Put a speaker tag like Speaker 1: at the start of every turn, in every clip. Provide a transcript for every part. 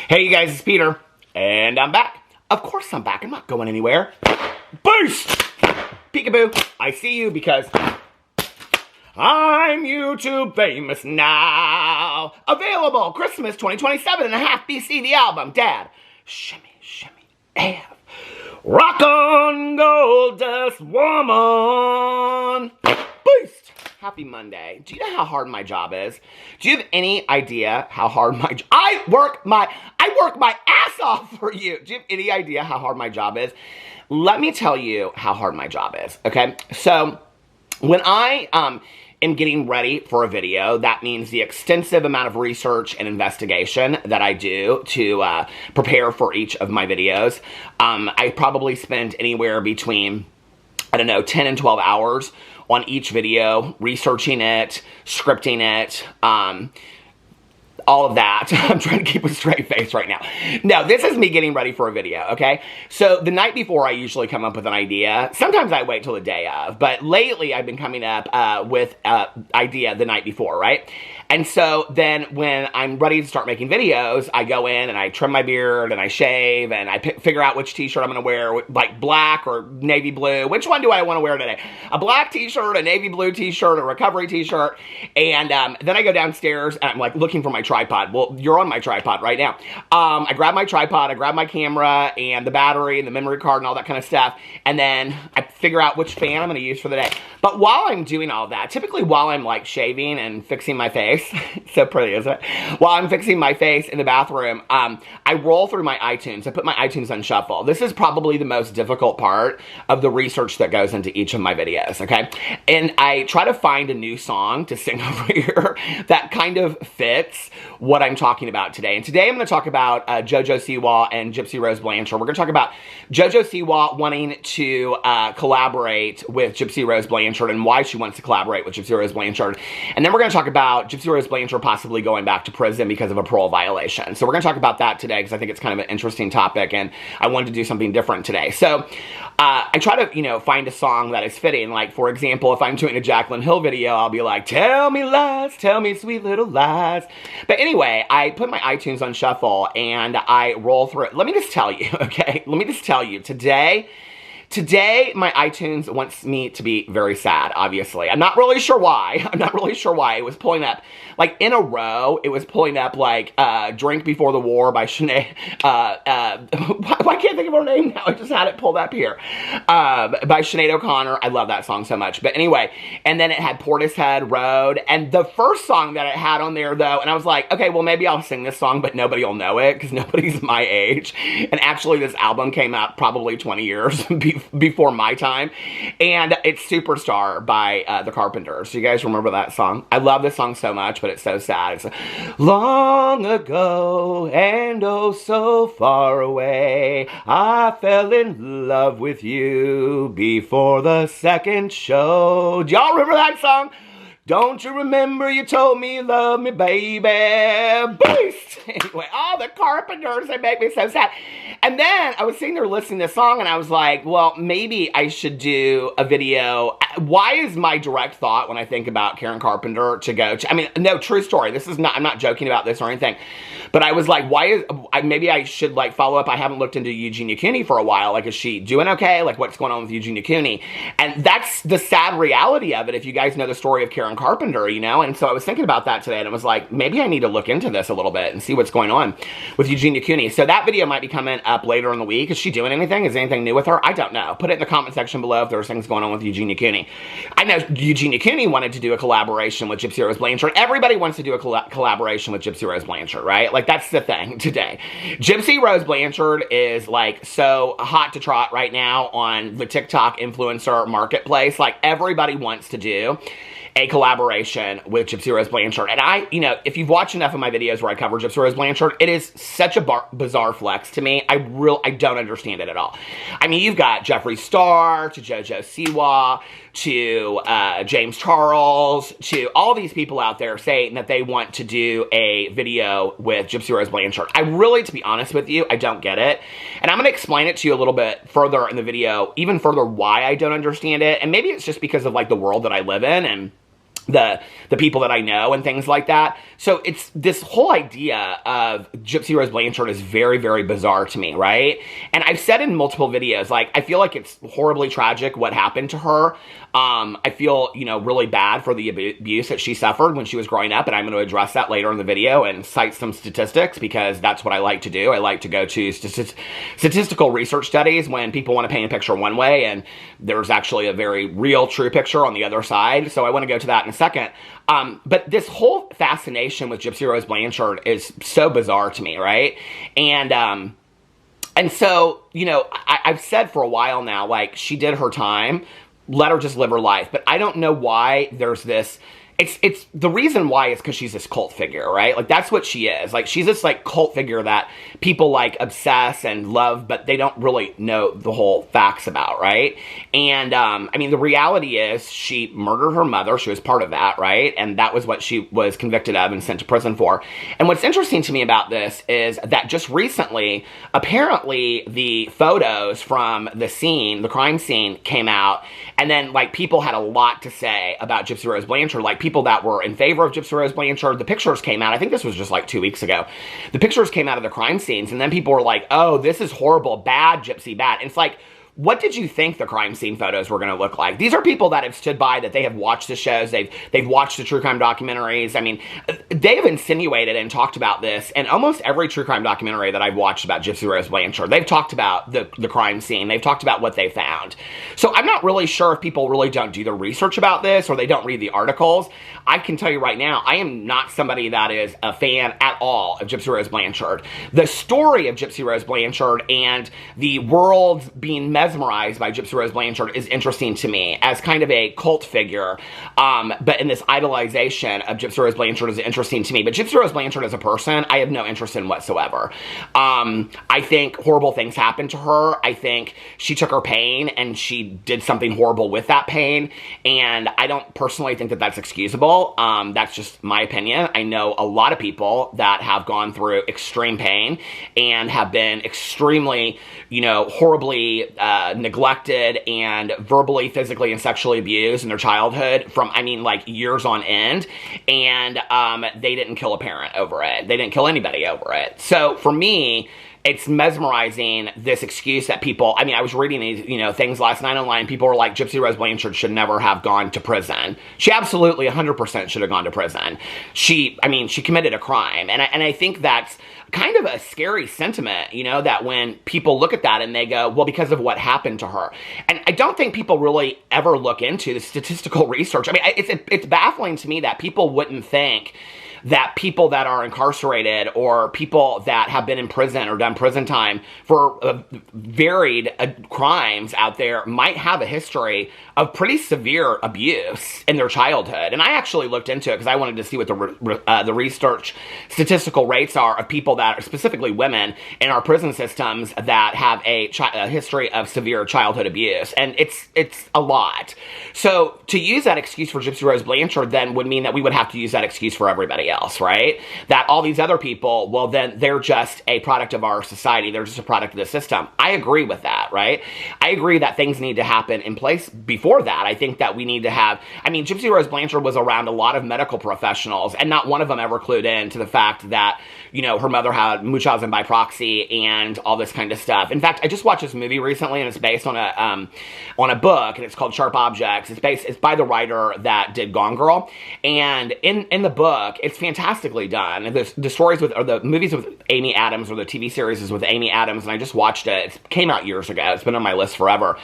Speaker 1: Hey you guys, it's Peter, and I'm back. Of course I'm back, I'm not going anywhere. Boost! Peekaboo, I see you because I'm YouTube famous now. Available Christmas 2027 and a half BC, the album. Dad, shimmy, shimmy, F. Rock on, gold dust woman. Boost! Happy Monday. Do you know how hard my job is? Do you have any idea how hard my job? I work my ass off for you. Do you have any idea how hard my job is? Let me tell you how hard my job is, okay? So, when I am getting ready for a video, that means the extensive amount of research and investigation that I do to prepare for each of my videos. I probably spend anywhere between, I don't know, 10 and 12 hours on each video, researching it, scripting it, all of that. I'm trying to keep a straight face right now. No, this is me getting ready for a video, okay? So the night before, I usually come up with an idea. Sometimes I wait till the day of, but lately I've been coming up with an idea the night before, right? And so then when I'm ready to start making videos, I go in and I trim my beard and I shave and I figure out which t-shirt I'm going to wear, like black or navy blue. Which one do I want to wear today? A black t-shirt, a navy blue t-shirt, a recovery t-shirt. And then I go downstairs and I'm like looking for my tripod. Well, you're on my tripod right now. I grab my tripod, I grab my camera and the battery and the memory card and all that kind of stuff. And then I figure out which fan I'm going to use for the day. But while I'm doing all that, typically while I'm like shaving and fixing my face, so pretty, isn't it? While I'm fixing my face in the bathroom, I roll through my iTunes. I put my iTunes on shuffle. This is probably the most difficult part of the research that goes into each of my videos, okay? And I try to find a new song to sing over here that kind of fits what I'm talking about today. And today I'm going to talk about Jojo Siwa and Gypsy Rose Blanchard. We're going to talk about Jojo Siwa wanting to collaborate with Gypsy Rose Blanchard and why she wants to collaborate with Gypsy Rose Blanchard. And then we're going to talk about Gypsy Rose Blanchard possibly going back to prison because of a parole violation. So we're going to talk about that today because I think it's kind of an interesting topic and I wanted to do something different today. So I try to, find a song that is fitting. Like, for example, if I'm doing a Jaclyn Hill video, I'll be like, tell me lies, tell me sweet little lies. But anyway, I put my iTunes on shuffle and I roll through it. Let me just tell you, okay? Let me just tell you, Today, my iTunes wants me to be very sad, obviously. I'm not really sure why. It was pulling up, like, in a row, it was pulling up, like, Drink Before the War by Sinead, I can't think of her name now. I just had it pulled up here. By Sinead O'Connor. I love that song so much. But anyway, and then it had Portishead Road. And the first song that it had on there, though, and I was like, okay, well, maybe I'll sing this song, but nobody will know it because nobody's my age. And actually, this album came out probably 20 years before my time, and it's Superstar by the Carpenters. You guys remember that song? I love this song so much, but it's so sad. It's long ago and oh so far away, I fell in love with you before the second show. Do y'all remember that song? Don't you remember you told me you love me, baby? Boost! Anyway, all the Carpenters, they make me so sad. And then I was sitting there listening to this song and I was like, well, maybe I should do a video. Why is my direct thought when I think about Karen Carpenter to go to, I mean, no, true story. This is not, I'm not joking about this or anything. But I was like, maybe I should like follow up. I haven't looked into Eugenia Cooney for a while. Like, is she doing okay? Like, what's going on with Eugenia Cooney? And that's the sad reality of it if you guys know the story of Karen Carpenter, And so I was thinking about that today and it was like, maybe I need to look into this a little bit and see what's going on with Eugenia Cooney. So that video might be coming up later in the week. Is she doing anything? Is anything new with her? I don't know. Put it in the comment section below if there's things going on with Eugenia Cooney. I know Eugenia Cooney wanted to do a collaboration with Gypsy Rose Blanchard. Everybody wants to do a collaboration with Gypsy Rose Blanchard, right? Like, that's the thing today. Gypsy Rose Blanchard is like so hot to trot right now on the TikTok influencer marketplace. Like, everybody wants to do a collaboration with Gypsy Rose Blanchard. And I, if you've watched enough of my videos where I cover Gypsy Rose Blanchard, it is such a bizarre flex to me. I don't understand it at all. I mean, you've got Jeffree Star, to Jojo Siwa, to James Charles, to all these people out there saying that they want to do a video with Gypsy Rose Blanchard. I really, to be honest with you, I don't get it. And I'm going to explain it to you a little bit further in the video, even further why I don't understand it. And maybe it's just because of like the world that I live in and the people that I know and things like that. So it's this whole idea of Gypsy Rose Blanchard is very, very bizarre to me, right? And I've said in multiple videos, like, I feel like it's horribly tragic what happened to her. I feel, you know, really bad for the abuse that she suffered when she was growing up, and I'm going to address that later in the video and cite some statistics, because that's what I like to do. I like to go to statistical research studies when people want to paint a picture one way, and there's actually a very real, true picture on the other side. So I want to go to that in a second. But this whole fascination with Gypsy Rose Blanchard is so bizarre to me, right? And so, you know, I've said for a while now, like, she did her time, let her just live her life. But I don't know why there's this, it's the reason why is because she's this cult figure, right? Like, that's what she is. Like, she's this, like, cult figure that people, like, obsess and love, but they don't really know the whole facts about, right? And, I mean, the reality is she murdered her mother. She was part of that, right? And that was what she was convicted of and sent to prison for. And what's interesting to me about this is that just recently, apparently, the photos from the scene, the crime scene, came out, and then, like, people had a lot to say about Gypsy Rose Blanchard. Like, people that were in favor of Gypsy Rose Blanchard, the pictures came out. I think this was just like 2 weeks ago. The pictures came out of the crime scenes, and then people were like, oh, this is horrible, bad, Gypsy, bad. And it's like, what did you think the crime scene photos were going to look like? These are people that have stood by, that they have watched the shows, they've watched the true crime documentaries. I mean, they have insinuated and talked about this in almost every true crime documentary that I've watched about Gypsy Rose Blanchard. They've talked about the crime scene. They've talked about what they found. So I'm not really sure if people really don't do the research about this, or they don't read the articles. I can tell you right now, I am not somebody that is a fan at all of Gypsy Rose Blanchard. The story of Gypsy Rose Blanchard and the world being mesmerized by Gypsy Rose Blanchard is interesting to me as kind of a cult figure, but in this idolization of Gypsy Rose Blanchard is interesting to me. But Gypsy Rose Blanchard as a person, I have no interest in whatsoever. I think horrible things happened to her. I think she took her pain and she did something horrible with that pain, and I don't personally think that that's excusable. That's just my opinion. I know a lot of people that have gone through extreme pain and have been extremely, you know, horribly neglected and verbally, physically, and sexually abused in their childhood from, I mean, like, years on end, and they didn't kill a parent over it. They didn't kill anybody over it. So for me, it's mesmerizing, this excuse that people, I mean, I was reading these, you know, things last night online. People were like, Gypsy Rose Blanchard should never have gone to prison. She absolutely 100% should have gone to prison. She committed a crime. And I think that's kind of a scary sentiment, you know, that when people look at that and they go, well, because of what happened to her. And I don't think people really ever look into the statistical research. I mean, it's baffling to me that people wouldn't think that people that are incarcerated, or people that have been in prison or done prison time for varied crimes out there, might have a history of pretty severe abuse in their childhood. And I actually looked into it because I wanted to see what the research statistical rates are of people that are, specifically women, in our prison systems that have a history of severe childhood abuse. And it's a lot. So to use that excuse for Gypsy Rose Blanchard then would mean that we would have to use that excuse for everybody else, right? That all these other people, well, then they're just a product of our society. They're just a product of the system. I agree with that, right? I agree that things need to happen in place before that. I think that we need to have, I mean, Gypsy Rose Blanchard was around a lot of medical professionals, and not one of them ever clued in to the fact that, you know, her mother had Munchausen by proxy and all this kind of stuff. In fact, I just watched this movie recently, and it's based on a book, and it's called Sharp Objects. It's by the writer that did Gone Girl, and in the book, it's fantastically done. And the stories with, or the movies with Amy Adams, or the TV series is with Amy Adams, and I just watched it. It came out years ago. It's been on my list forever.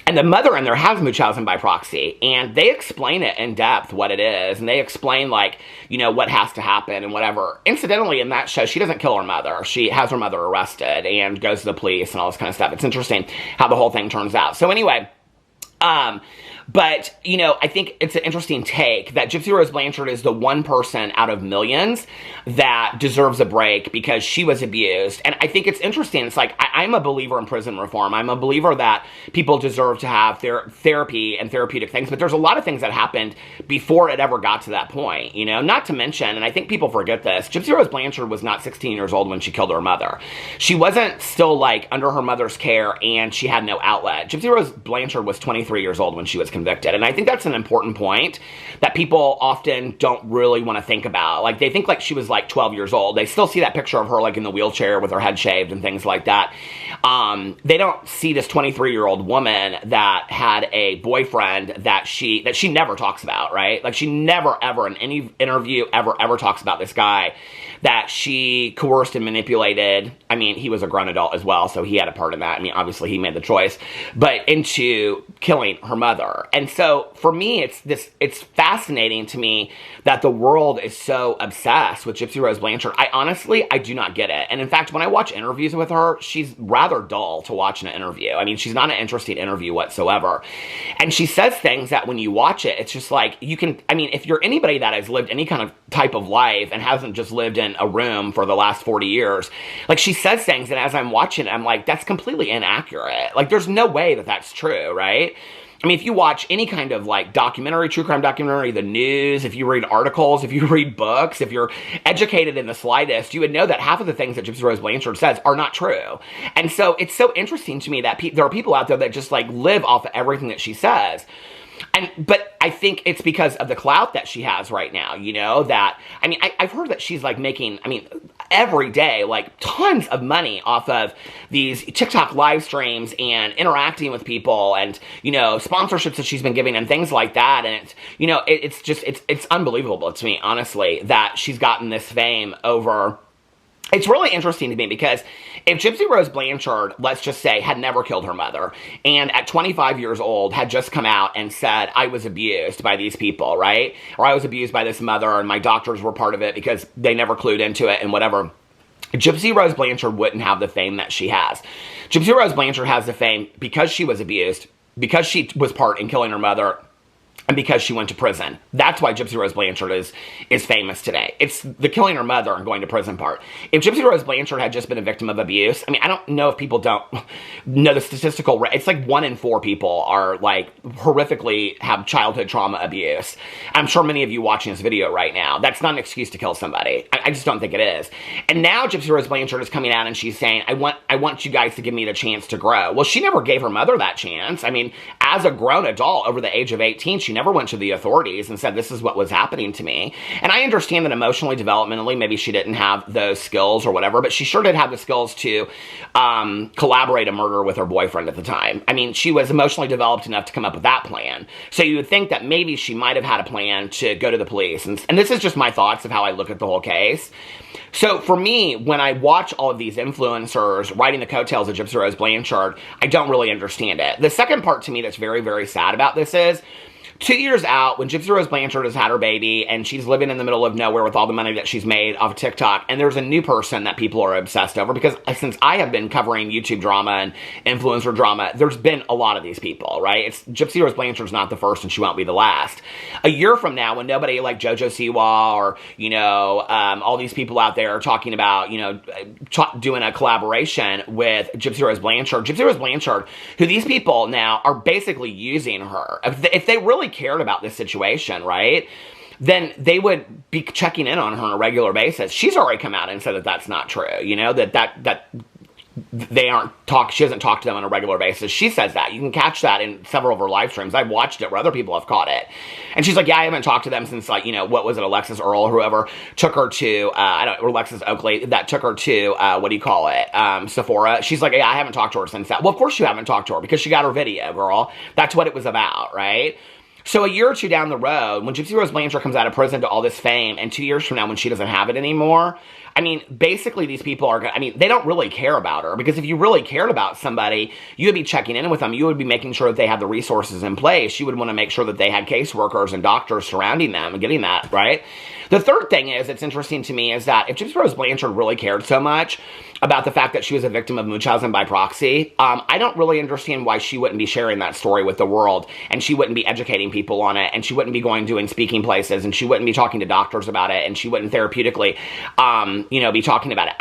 Speaker 1: And the mother in there has Munchausen by proxy, and they explain it in depth, what it is, and they explain, like, you know, what has to happen and whatever. Incidentally, in that show, she doesn't kill her mother. She has her mother arrested and goes to the police and all this kind of stuff. It's interesting how the whole thing turns out. So anyway, but, you know, I think it's an interesting take that Gypsy Rose Blanchard is the one person out of millions that deserves a break because she was abused. And I think it's interesting. It's like, I'm a believer in prison reform. I'm a believer that people deserve to have their therapy and therapeutic things, but there's a lot of things that happened before it ever got to that point, you know, not to mention, and I think people forget this, Gypsy Rose Blanchard was not 16 years old when she killed her mother. She wasn't still, like, under her mother's care, and she had no outlet. Gypsy Rose Blanchard was 23 years old when she was was convicted. And I think that's an important point that people often don't really want to think about. Like, they think like she was like 12 years old. They still see that picture of her like in the wheelchair with her head shaved and things like that. They don't see this 23-year-old woman that had a boyfriend that she never talks about, right? Like, she never ever in any interview ever talks about this guy that she coerced and manipulated. I mean, he was a grown adult as well, so he had a part in that. I mean, obviously he made the choice, but into killing her mother. And so for me, it's fascinating to me that the world is so obsessed with Gypsy Rose Blanchard. I do not get it. And in fact, when I watch interviews with her, she's rather dull to watch in an interview. I mean, she's not an interesting interview whatsoever. And she says things that when you watch it, it's just like, if you're anybody that has lived any kind of type of life and hasn't just lived in a room for the last 40 years, like, she says things, and as I'm watching it, I'm like, that's completely inaccurate. Like, there's no way that that's true, right? I mean, if you watch any kind of like documentary, true crime documentary, the news, if you read articles, if you read books, if you're educated in the slightest, you would know that half of the things that Gypsy Rose Blanchard says are not true. And so it's so interesting to me that there are people out there that just like live off of everything that she says. But I think it's because of the clout that she has right now, you know, that, I mean, I've heard that she's like making, every day, like tons of money off of these TikTok live streams and interacting with people and, you know, sponsorships that she's been giving and things like that. And it's, you know, it's unbelievable to me, honestly, that she's gotten this fame over. It's really interesting to me because if Gypsy Rose Blanchard, let's just say, had never killed her mother, and at 25 years old had just come out and said, I was abused by these people, right? Or I was abused by this mother and my doctors were part of it because they never clued into it and whatever. Gypsy Rose Blanchard wouldn't have the fame that she has. Gypsy Rose Blanchard has the fame because she was abused, because she was part in killing her mother, and because she went to prison. That's why Gypsy Rose Blanchard is famous today. It's the killing her mother and going to prison part. If Gypsy Rose Blanchard had just been a victim of abuse, I mean, I don't know if people don't know the statistical rate. It's like 1 in 4 people are like horrifically have childhood trauma abuse. I'm sure many of you watching this video right now, that's not an excuse to kill somebody. I just don't think it is. And now Gypsy Rose Blanchard is coming out and she's saying, I want you guys to give me the chance to grow. Well, she never gave her mother that chance. I mean, as a grown adult over the age of 18, she never went to the authorities and said, this is what was happening to me. And I understand that emotionally, developmentally, maybe she didn't have those skills or whatever, but she sure did have the skills to collaborate a murder with her boyfriend at the time. I mean, she was emotionally developed enough to come up with that plan. So you would think that maybe she might have had a plan to go to the police. And this is just my thoughts of how I look at the whole case. So for me, when I watch all of these influencers riding the coattails of Gypsy Rose Blanchard, I don't really understand it. The second part to me that's very, very sad about this is 2 years out, when Gypsy Rose Blanchard has had her baby and she's living in the middle of nowhere with all the money that she's made off of TikTok, and there's a new person that people are obsessed over, because since I have been covering YouTube drama and influencer drama, there's been a lot of these people, right? Gypsy Rose Blanchard's not the first and she won't be the last. A year from now, when nobody like Jojo Siwa or, you know, all these people out there are talking about, you know, doing a collaboration with Gypsy Rose Blanchard, who these people now are basically using her. If they really cared about this situation, right, then they would be checking in on her on a regular basis. She's already come out and said that that's not true, you know, that they she doesn't talk to them on a regular basis. She says that. You can catch that in several of her live streams. I've watched it where other people have caught it. And she's like, yeah, I haven't talked to them since, like, you know, what was it, Alexis Earl or whoever took her to, or Alexis Oakley, that took her to, Sephora. She's like, yeah, I haven't talked to her since that. Well, of course you haven't talked to her, because she got her video, girl. That's what it was about, right? So a year or two down the road, when Gypsy Rose Blanchard comes out of prison to all this fame, and 2 years from now when she doesn't have it anymore, I mean, basically these people are, they don't really care about her, because if you really cared about somebody, you would be checking in with them. You would be making sure that they have the resources in place. You would want to make sure that they had caseworkers and doctors surrounding them and getting that, right? The third thing is, it's interesting to me, is that if Gypsy Rose Blanchard really cared so much about the fact that she was a victim of Munchausen by proxy, I don't really understand why she wouldn't be sharing that story with the world, and she wouldn't be educating people on it, and she wouldn't be doing speaking places, and she wouldn't be talking to doctors about it, and she wouldn't therapeutically be talking about it.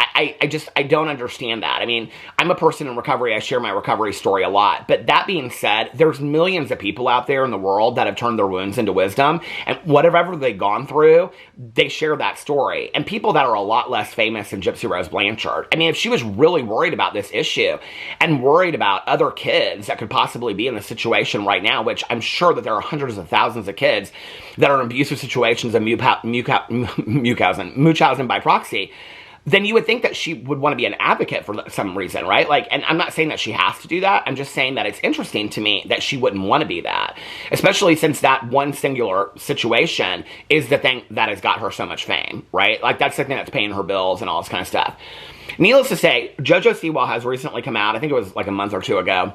Speaker 1: I don't understand that. I mean, I'm a person in recovery. I share my recovery story a lot. But that being said, there's millions of people out there in the world that have turned their wounds into wisdom. And whatever they've gone through, they share that story. And people that are a lot less famous than Gypsy Rose Blanchard. I mean, if she was really worried about this issue and worried about other kids that could possibly be in the situation right now, which I'm sure that there are hundreds of thousands of kids that are in abusive situations and Munchausen by proxy, then you would think that she would want to be an advocate for some reason, right? Like, and I'm not saying that she has to do that. I'm just saying that it's interesting to me that she wouldn't want to be that, especially since that one singular situation is the thing that has got her so much fame, right? Like, that's the thing that's paying her bills and all this kind of stuff. Needless to say, Jojo Siwa has recently come out, I think it was like a month or two ago,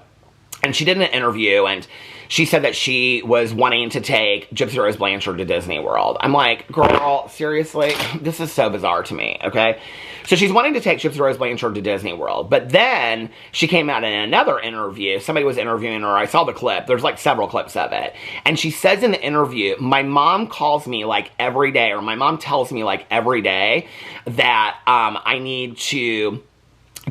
Speaker 1: and she did an interview, and she said that she was wanting to take Gypsy Rose Blanchard to Disney World. I'm like, girl, seriously? This is so bizarre to me, okay? So she's wanting to take Gypsy Rose Blanchard to Disney World. But then she came out in another interview. Somebody was interviewing her. I saw the clip. There's like several clips of it. And she says in the interview, my mom calls me like every day, or my mom tells me like every day that I need to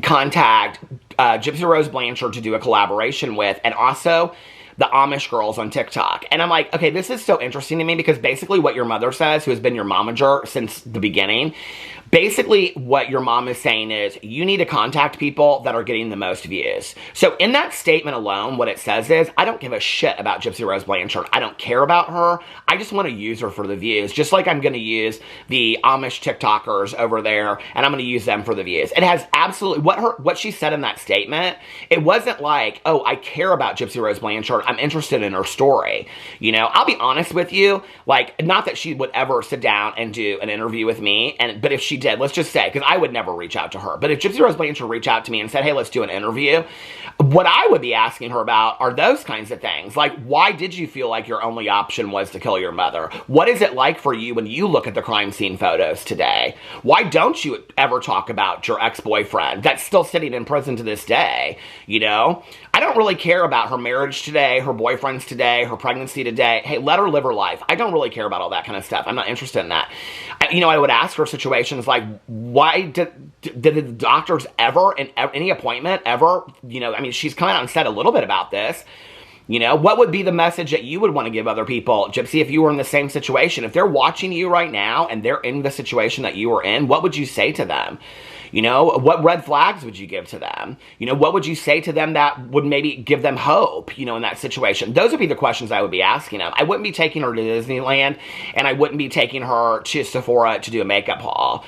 Speaker 1: contact Gypsy Rose Blanchard to do a collaboration with, and also the Amish girls on TikTok. And I'm like, okay, this is so interesting to me, because basically what your mother says, who has been your momager since the beginning, basically what your mom is saying is you need to contact people that are getting the most views. So in that statement alone, what it says is, I don't give a shit about Gypsy Rose Blanchard. I don't care about her. I just want to use her for the views, just like I'm going to use the Amish TikTokers over there, and I'm going to use them for the views. It has absolutely, what she said in that statement, it wasn't like, oh, I care about Gypsy Rose Blanchard. I'm interested in her story. You know, I'll be honest with you, like, not that she would ever sit down and do an interview with me, but if she did, let's just say, because I would never reach out to her, but if Gypsy Rose Blanchard reached out to me and said, hey, let's do an interview, what I would be asking her about are those kinds of things. Like, why did you feel like your only option was to kill your mother? What is it like for you when you look at the crime scene photos today? Why don't you ever talk about your ex-boyfriend that's still sitting in prison to this day? You know, I don't really care about her marriage today, her boyfriends today, her pregnancy today. Hey, let her live her life. I don't really care about all that kind of stuff. I'm not interested in that. You know, I would ask her situations like, why did the doctors ever, in any appointment ever, you know, I mean, she's come out and said a little bit about this. You know, what would be the message that you would want to give other people, Gypsy, if you were in the same situation? If they're watching you right now and they're in the situation that you were in, what would you say to them? You know, what red flags would you give to them? You know, what would you say to them that would maybe give them hope, you know, in that situation? Those would be the questions I would be asking them. I wouldn't be taking her to Disneyland, and I wouldn't be taking her to Sephora to do a makeup haul.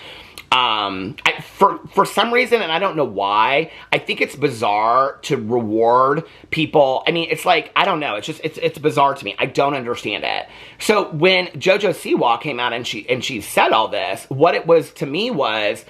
Speaker 1: For some reason, and I don't know why, I think it's bizarre to reward people. I mean, it's like, I don't know. It's just, it's bizarre to me. I don't understand it. So when Jojo Siwa came out and she said all this, what it was to me was,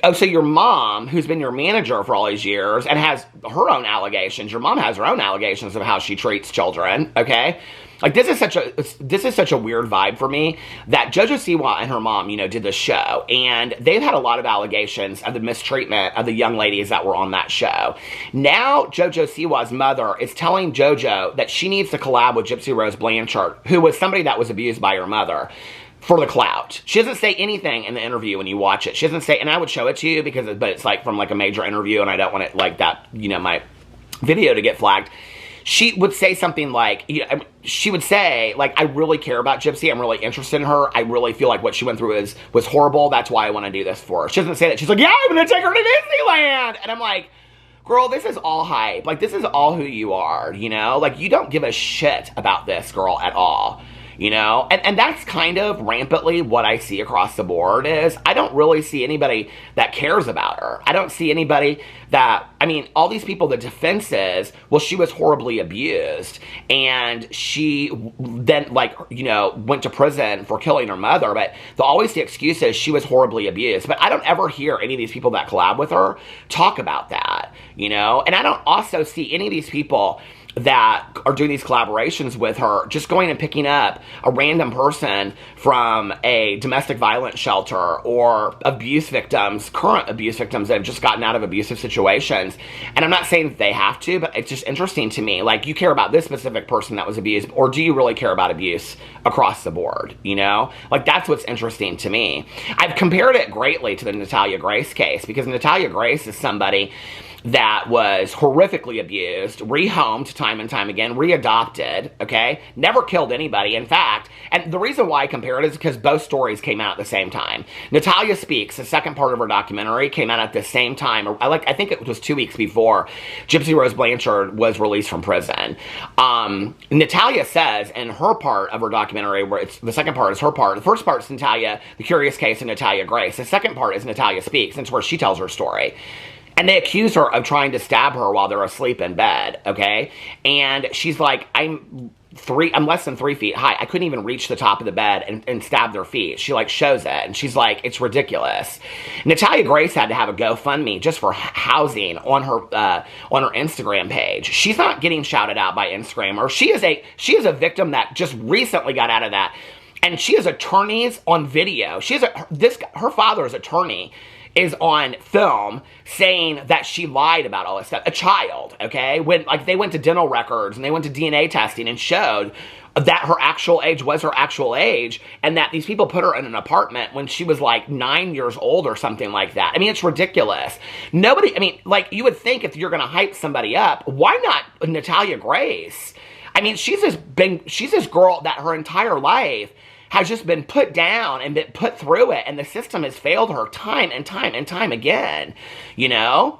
Speaker 1: oh, so your mom, who's been your manager for all these years and has her own allegations, your mom has her own allegations of how she treats children, okay? Like, this is such a weird vibe for me, that Jojo Siwa and her mom, you know, did the show, and they've had a lot of allegations of the mistreatment of the young ladies that were on that show. Now, Jojo Siwa's mother is telling Jojo that she needs to collab with Gypsy Rose Blanchard, who was somebody that was abused by her mother, for the clout. She doesn't say anything in the interview when you watch it. She doesn't say, and I would show it to you but it's like from like a major interview, and I don't want it like that, you know, my video to get flagged. She would say something like, you know, she would say, like, I really care about Gypsy. I'm really interested in her. I really feel like what she went through was horrible. That's why I want to do this for her. She doesn't say that. She's like, yeah, I'm going to take her to Disneyland. And I'm like, girl, this is all hype. Like, this is all who you are, you know? Like, you don't give a shit about this girl at all. You know, and that's kind of rampantly what I see across the board is I don't really see anybody that cares about her. I don't see anybody that, I mean, all these people, the defense is, well, she was horribly abused, and she then, like, you know, went to prison for killing her mother, but always the excuse is she was horribly abused. But I don't ever hear any of these people that collab with her talk about that, you know, and I don't also see any of these people that are doing these collaborations with her, just going and picking up a random person from a domestic violence shelter or abuse victims, current abuse victims that have just gotten out of abusive situations. And I'm not saying that they have to, but it's just interesting to me. Like, you care about this specific person that was abused, or do you really care about abuse across the board, you know? Like, that's what's interesting to me. I've compared it greatly to the Natalia Grace case, because Natalia Grace is somebody that was horrifically abused, rehomed time and time again, readopted, okay? Never killed anybody, in fact. And the reason why I compare it is because both stories came out at the same time. Natalia Speaks, the second part of her documentary, came out at the same time. I think it was 2 weeks before Gypsy Rose Blanchard was released from prison. Natalia says in her part of her documentary, where it's the second part is her part. The first part is Natalia, the Curious Case of Natalia Grace. The second part is Natalia Speaks, and it's where she tells her story. And they accuse her of trying to stab her while they're asleep in bed, okay? And she's like, I'm less than 3 feet high. I couldn't even reach the top of the bed and stab their feet. She, like, shows it, and she's like, it's ridiculous. Natalia Grace had to have a GoFundMe just for housing on her Instagram page. She's not getting shouted out by Instagram. She is a victim that just recently got out of that. And she has attorneys on video. Her father's attorney is on film saying that she lied about all this stuff. A child, okay? When, like, they went to dental records and they went to DNA testing and showed that her actual age was her actual age, and that these people put her in an apartment when she was like 9 years old or something like that. I mean, it's ridiculous. Nobody, I mean, like, you would think if you're gonna hype somebody up, why not Natalia Grace? I mean, she's this girl that her entire life has just been put down and been put through it, and the system has failed her time and time and time again, you know?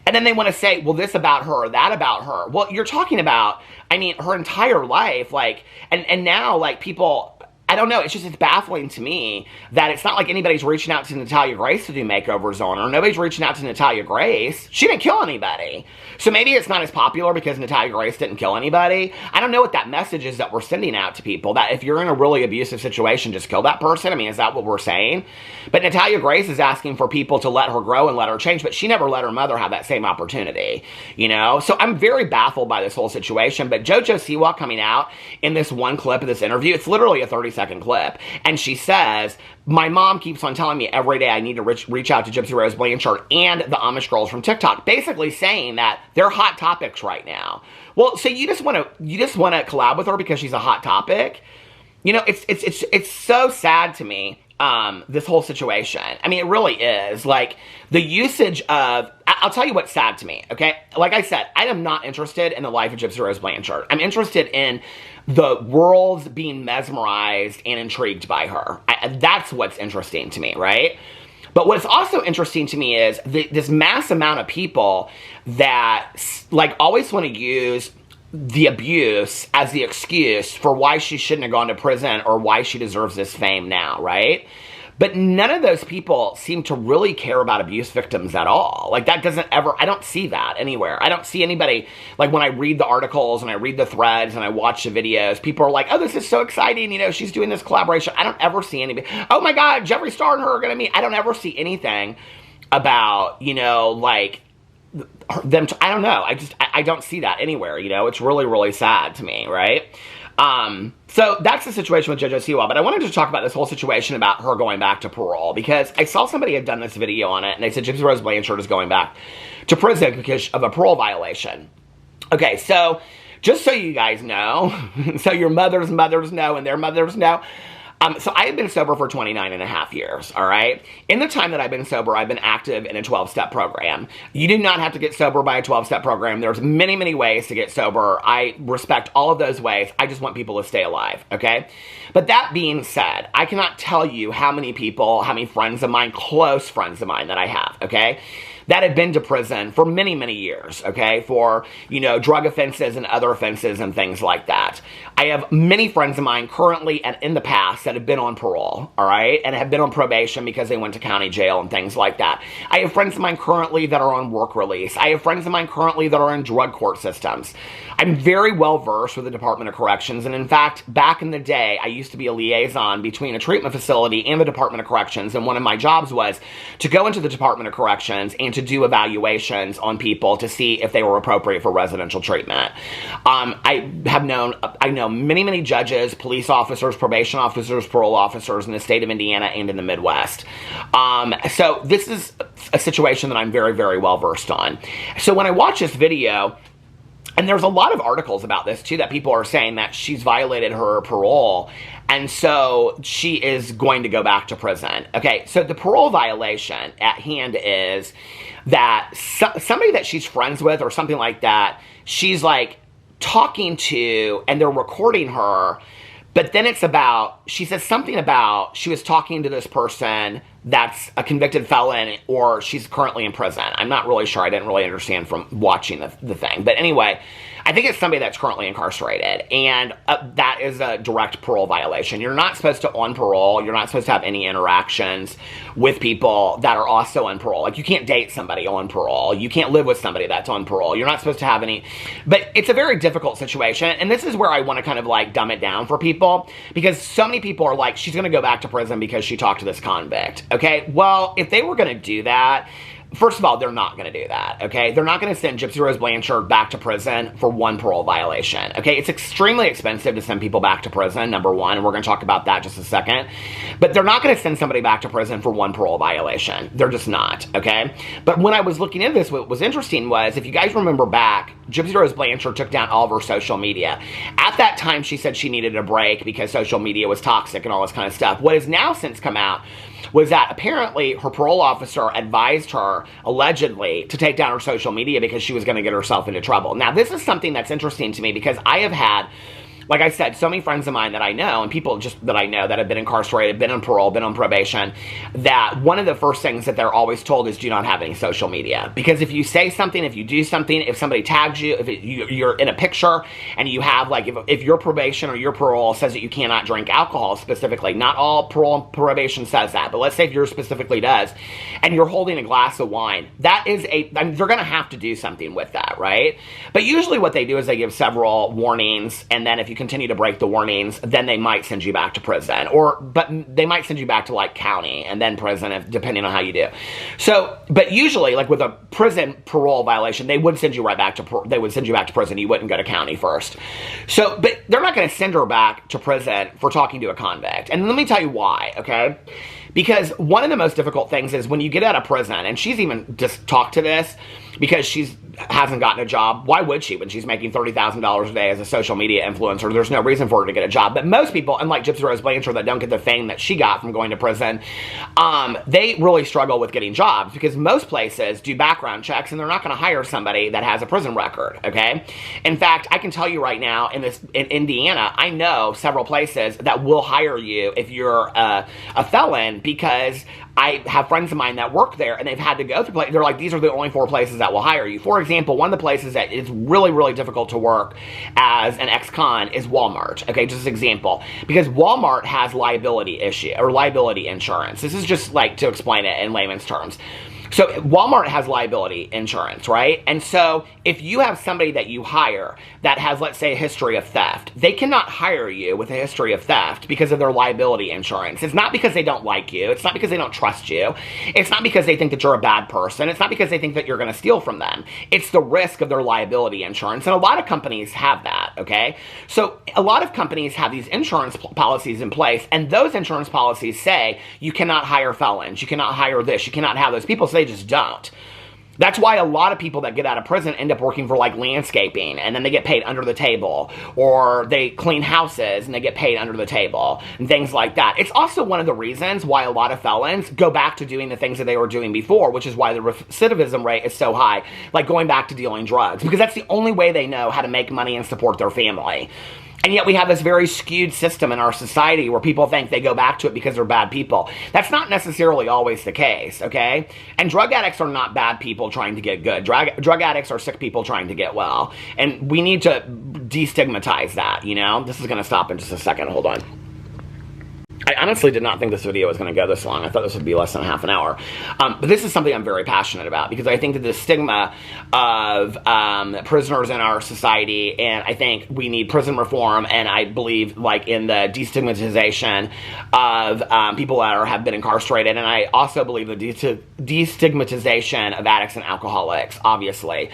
Speaker 1: And then they want to say, well, this about her, or that about her. Well, you're talking about, I mean, her entire life, like, and now, like, people, I don't know, it's baffling to me that it's not like anybody's reaching out to Natalia Grace to do makeovers on her. Nobody's reaching out to Natalia Grace. She didn't kill anybody. So maybe it's not as popular because Natalia Grace didn't kill anybody. I don't know what that message is that we're sending out to people, that if you're in a really abusive situation, just kill that person. I mean, is that what we're saying? But Natalia Grace is asking for people to let her grow and let her change, but she never let her mother have that same opportunity, you know? So I'm very baffled by this whole situation, but Jojo Siwa coming out in this one clip of this interview, it's literally a 30-second clip, and she says, my mom keeps on telling me every day I need to reach out to Gypsy Rose Blanchard and the Amish girls from TikTok, basically saying that they're hot topics right now. Well, so you just want to collab with her because she's a hot topic? You know, it's so sad to me, this whole situation. I mean, it really is. Like, the usage of, I'll tell you what's sad to me, okay? Like I said, I am not interested in the life of Gypsy Rose Blanchard. I'm interested in the world's being mesmerized and intrigued by her. That's what's interesting to me, right? But what's also interesting to me is this mass amount of people that, like, always want to use the abuse as the excuse for why she shouldn't have gone to prison or why she deserves this fame now, right? But none of those people seem to really care about abuse victims at all. Like, that doesn't ever, I don't see that anywhere. I don't see anybody, like, when I read the articles and I read the threads and I watch the videos, people are like, oh, this is so exciting, you know, she's doing this collaboration. I don't ever see anybody, oh my God, Jeffree Star and her are gonna meet. I don't ever see anything about, you know, like, them, I don't know, I don't see that anywhere, you know? It's really, really sad to me, right? So that's the situation with Jojo Siwa, but I wanted to talk about this whole situation about her going back to parole, because I saw somebody had done this video on it, and they said Gypsy Rose Blanchard is going back to prison because of a parole violation. Okay, so just so you guys know, so your mothers know and their mothers know, so I have been sober for 29 and a half years, all right? In the time that I've been sober, I've been active in a 12-step program. You do not have to get sober by a 12-step program. There's many, many ways to get sober. I respect all of those ways. I just want people to stay alive, okay? But that being said, I cannot tell you how many people, how many friends of mine, close friends of mine that I have, okay, that have been to prison for many, many years, okay, for, you know, drug offenses and other offenses and things like that. I have many friends of mine currently and in the past that have been on parole, all right, and have been on probation because they went to county jail and things like that. I have friends of mine currently that are on work release. I have friends of mine currently that are in drug court systems. I'm very well versed with the Department of Corrections, and in fact, back in the day, I used to be a liaison between a treatment facility and the Department of Corrections, and one of my jobs was to go into the Department of Corrections and to do evaluations on people to see if they were appropriate for residential treatment. I know many judges, police officers, probation officers, parole officers in the state of Indiana and in the Midwest. So this is a situation that I'm very, very well versed on. So when I watch this video, and there's a lot of articles about this too, that people are saying that she's violated her parole, and so she is going to go back to prison. Okay, so the parole violation at hand is that somebody that she's friends with or something like that, she's like talking to, and they're recording her, but then it's about, she says something about she was talking to this person that's a convicted felon or she's currently in prison. I'm not really sure. I didn't really understand from watching the thing. But anyway, I think it's somebody that's currently incarcerated, and that is a direct parole violation. You're not supposed to, on parole, you're not supposed to have any interactions with people that are also on parole. Like, you can't date somebody on parole. You can't live with somebody that's on parole. You're not supposed to have any, but it's a very difficult situation, and this is where I want to kind of like dumb it down for people, because so many people are like, she's going to go back to prison because she talked to this convict. Okay, well, if they were going to do that, first of all, they're not going to do that, okay? They're not going to send Gypsy Rose Blanchard back to prison for one parole violation, okay? It's extremely expensive to send people back to prison, number one, and we're going to talk about that just a second. But they're not going to send somebody back to prison for one parole violation. They're just not, okay? But when I was looking into this, what was interesting was, if you guys remember back, Gypsy Rose Blanchard took down all of her social media. At that time, she said she needed a break because social media was toxic and all this kind of stuff. What has now since come out was that apparently her parole officer advised her, allegedly, to take down her social media because she was going to get herself into trouble. Now, this is something that's interesting to me because I have had, like I said, so many friends of mine that I know, and people just that I know that have been incarcerated, been on parole, been on probation, that one of the first things that they're always told is do not have any social media. Because if you say something, if you do something, if somebody tags you, if you're in a picture, and you have, like, if your probation or your parole says that you cannot drink alcohol specifically, not all parole and probation says that, but let's say if yours specifically does, and you're holding a glass of wine, that is I mean, they're going to have to do something with that, right? But usually what they do is they give several warnings, and then if you continue to break the warnings, then they might send you back to prison, but they might send you back to like county and then prison, depending on how you do. So, but usually, like with a prison parole violation, they would send you right back to prison. You wouldn't go to county first. So, but they're not going to send her back to prison for talking to a convict. And let me tell you why, okay? Because one of the most difficult things is when you get out of prison, and she's even just talked to this because she hasn't gotten a job. Why would she when she's making $30,000 a day as a social media influencer? There's no reason for her to get a job. But most people, unlike Gypsy Rose Blanchard, that don't get the fame that she got from going to prison, they really struggle with getting jobs because most places do background checks and they're not going to hire somebody that has a prison record, okay? In fact, I can tell you right now, in Indiana, I know several places that will hire you if you're a felon, because I have friends of mine that work there and they've had to go through places. They're like, these are the only 4 places that will hire you. For example, one of the places that is really, really difficult to work as an ex-con is Walmart. Okay, just an example. Because Walmart has liability insurance. This is just like to explain it in layman's terms. So Walmart has liability insurance, right? And so if you have somebody that you hire that has, let's say, a history of theft, they cannot hire you with a history of theft because of their liability insurance. It's not because they don't like you. It's not because they don't trust you. It's not because they think that you're a bad person. It's not because they think that you're going to steal from them. It's the risk of their liability insurance. And a lot of companies have that, okay? So a lot of companies have these insurance policies in place, and those insurance policies say you cannot hire felons, you cannot hire this, you cannot have those people, so they just don't. That's why a lot of people that get out of prison end up working for like landscaping, and then they get paid under the table, or they clean houses and they get paid under the table and things like that. It's also one of the reasons why a lot of felons go back to doing the things that they were doing before, which is why the recidivism rate is so high, like going back to dealing drugs, because that's the only way they know how to make money and support their family. And yet we have this very skewed system in our society where people think they go back to it because they're bad people. That's not necessarily always the case, okay? And drug addicts are not bad people trying to get good. Drug addicts are sick people trying to get well. And we need to destigmatize that, you know? This is going to stop in just a second. Hold on. I honestly did not think this video was going to go this long. I thought this would be less than half an hour. But this is something I'm very passionate about because I think that the stigma of prisoners in our society, and I think we need prison reform, and I believe like in the destigmatization of people that have been incarcerated, and I also believe the destigmatization of addicts and alcoholics, obviously.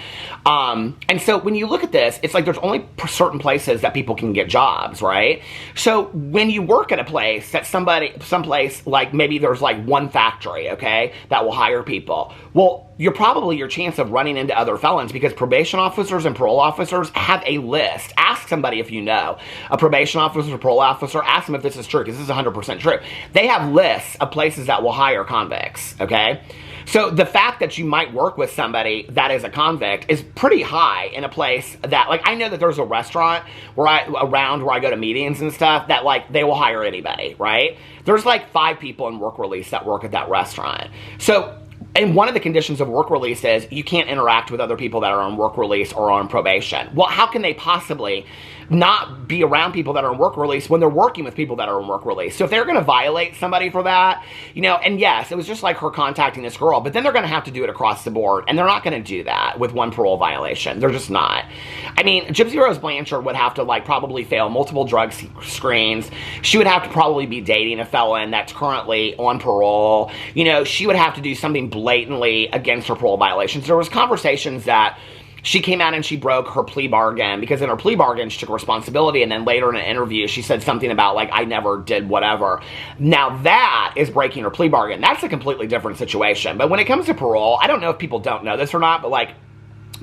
Speaker 1: And so when you look at this, it's like there's only certain places that people can get jobs, right? So when you work at a place that someplace like maybe there's like one factory, okay, that will hire people. Well, your chance of running into other felons because probation officers and parole officers have a list. Ask somebody if you know a probation officer or parole officer, ask them if this is true because this is 100% true. They have lists of places that will hire convicts, okay? So the fact that you might work with somebody that is a convict is pretty high in a place that, like, I know that there's a restaurant where I go to meetings and stuff that, like, they will hire anybody, right? There's, like, 5 people in work release that work at that restaurant. So, and one of the conditions of work release is you can't interact with other people that are on work release or on probation. Well, how can they possibly not be around people that are on work release when they're working with people that are on work release? So if they're going to violate somebody for that, you know, and yes, it was just like her contacting this girl, but then they're going to have to do it across the board, and they're not going to do that with one parole violation. They're just not. I mean, Gypsy Rose Blanchard would have to, like, probably fail multiple drug screens. She would have to probably be dating a felon that's currently on parole. You know, she would have to do something blatantly against her parole violations. There was conversations that she came out and she broke her plea bargain because in her plea bargain, she took responsibility, and then later in an interview, she said something about, like, I never did whatever. Now, that is breaking her plea bargain. That's a completely different situation. But when it comes to parole, I don't know if people don't know this or not, but, like,